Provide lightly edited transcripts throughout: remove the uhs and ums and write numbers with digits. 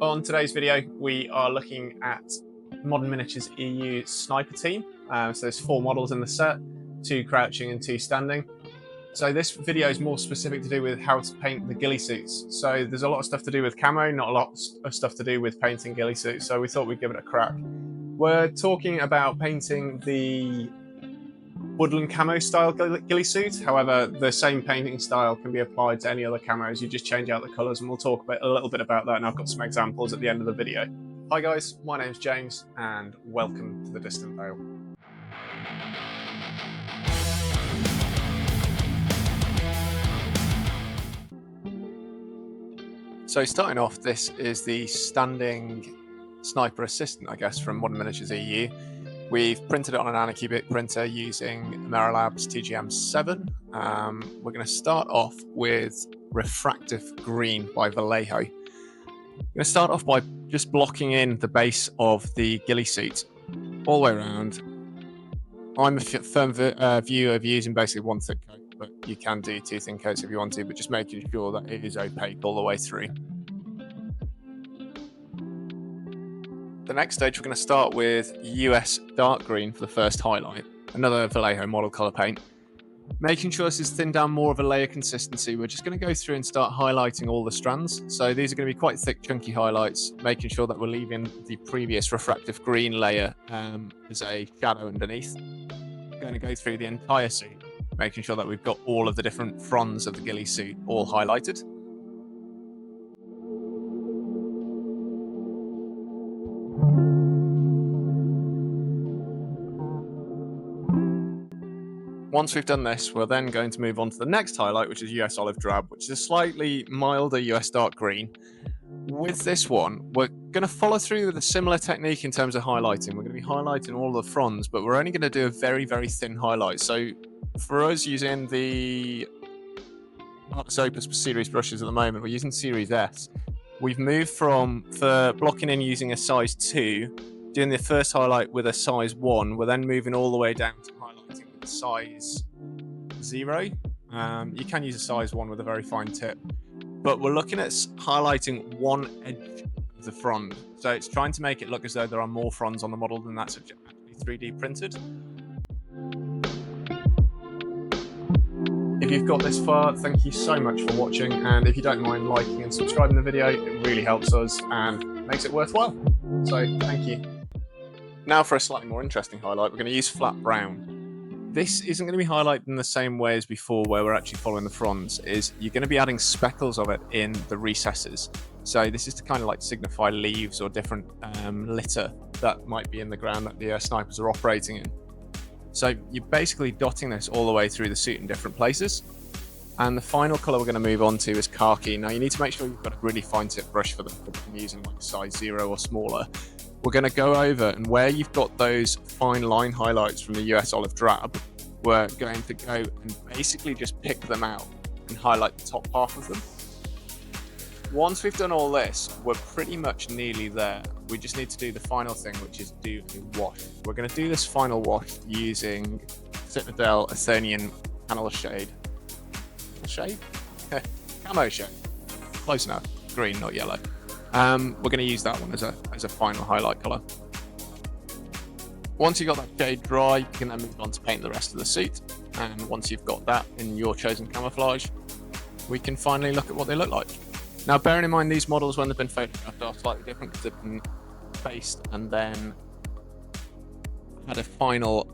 On today's video, we are looking at Modern Miniatures EU Sniper Team. So there's 4 models in the set, 2 crouching and 2 standing. So this video is more specific to do with how to paint the ghillie suits. So there's a lot of stuff to do with camo, not a lot of stuff to do with painting ghillie suits. So we thought we'd give it a crack. We're talking about painting the Woodland Camo style ghillie suit. However, the same painting style can be applied to any other camos. You just change out the colours, and we'll talk a little bit about that, and I've got some examples at the end of the video. Hi guys, my name's James, and welcome to The Distant Vale. So starting off, this is the standing sniper assistant, I guess, from Modern Miniatures EU. We've printed it on an Anycubic printer using Merrilab's TGM7. We're going to start off with Refractive Green by Vallejo. I'm going to start off by just blocking in the base of the ghillie suit all the way around. I'm a firm view of using basically 1 thick coat, but you can do 2 thin coats if you want to, but just making sure that it is opaque all the way through. The next stage, we're going to start with US Dark Green for the first highlight, another Vallejo model colour paint. Making sure this is thinned down more of a layer consistency, we're just going to go through and start highlighting all the strands. So these are going to be quite thick, chunky highlights, making sure that we're leaving the previous refractive green layer as a shadow underneath. We're going to go through the entire suit, making sure that we've got all of the different fronds of the ghillie suit all highlighted. Once we've done this, we're then going to move on to the next highlight, which is US Olive Drab, which is a slightly milder US Dark Green. With this one, we're going to follow through with a similar technique in terms of highlighting. We're going to be highlighting all the fronds, but we're only going to do a very, very thin highlight. So for us using the Arctis Opus series brushes at the moment, we're using Series S. We've moved for blocking in using a size 2, doing the first highlight with a size 1. We're then moving all the way down to highlighting with size 0. You can use a size 1 with a very fine tip, but we're looking at highlighting one edge of the frond. So it's trying to make it look as though there are more fronds on the model than that's actually 3D printed. If you've got this far, thank you so much for watching, and if you don't mind liking and subscribing the video, it really helps us and makes it worthwhile. So thank you. Now for a slightly more interesting highlight, we're going to use flat brown. This isn't going to be highlighted in the same way as before, where we're actually following the fronds. You're going to be adding speckles of it in the recesses. So this is to kind of like signify leaves or different litter that might be in the ground that the snipers are operating in. So you're basically dotting this all the way through the suit in different places. And the final colour we're going to move on to is khaki. Now you need to make sure you've got a really fine tip brush for them. I'm using like size 0 or smaller. We're going to go over, and where you've got those fine line highlights from the US Olive Drab, we're going to go and basically just pick them out and highlight the top half of them. Once we've done all this, we're pretty much nearly there. We just need to do the final thing, which is do a wash. We're going to do this final wash using Citadel Athenian Panel Shade. Camo shade. Close enough. Green, not yellow. We're going to use that one as a final highlight colour. Once you've got that shade dry, you can then move on to paint the rest of the suit. And once you've got that in your chosen camouflage, we can finally look at what they look like. Now, bearing in mind these models, when they've been photographed, are slightly different because they've been based and then had a final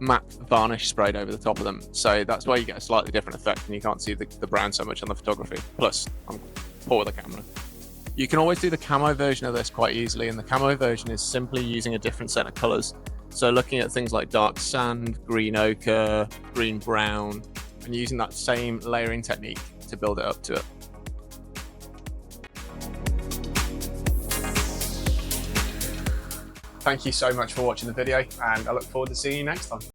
matte varnish sprayed over the top of them. So that's why you get a slightly different effect, and you can't see the brown so much on the photography. Plus, I'm poor with the camera. You can always do the camo version of this quite easily, and the camo version is simply using a different set of colours. So looking at things like dark sand, green ochre, green brown, and using that same layering technique to build it up to it. Thank you so much for watching the video, and I look forward to seeing you next time.